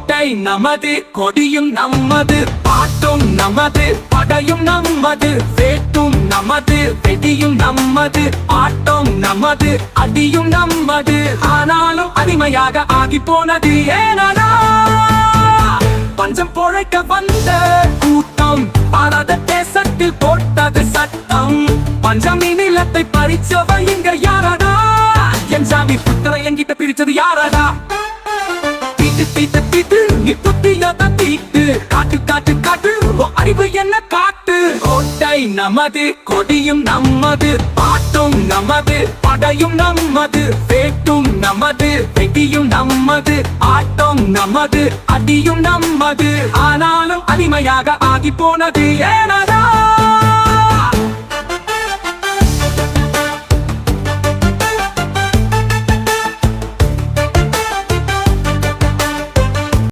கோட்டை நமது, கொடியும் நமது, பாட்டும் நமது, படையும் நமது, வேட்டும் நமது, வெடியும் நமது, ஆட்டம் நமது, அடியும் நமது. ஆனாலும் அடிமையாக ஆகி போனது ஏனடா? பஞ்சம் பொழைக்க வந்த கூட்டம் பாராத தேசத்தில் போட்டது சட்டம். பஞ்சமி நிலத்தை பறிச்சவ இங்க யாரடா? என் சாமி புத்தரை என்கிட்ட பிரிச்சது யாரடா? தீட்டு தீட்டு தீட்டு நீ துத்தியத தீட்டு, காட்டு காட்டு காட்டு அறிவு என்ன காட்டு. கோட்டை நமது, கொடியும் நமது, பாட்டும் நமது, படையும் நமது, வேட்டும் நமது, வெடியும் நமது, ஆட்டம் நமது, அடியும் நமது. ஆனாலும் அடிமையாக ஆகி போனது ஏனடா?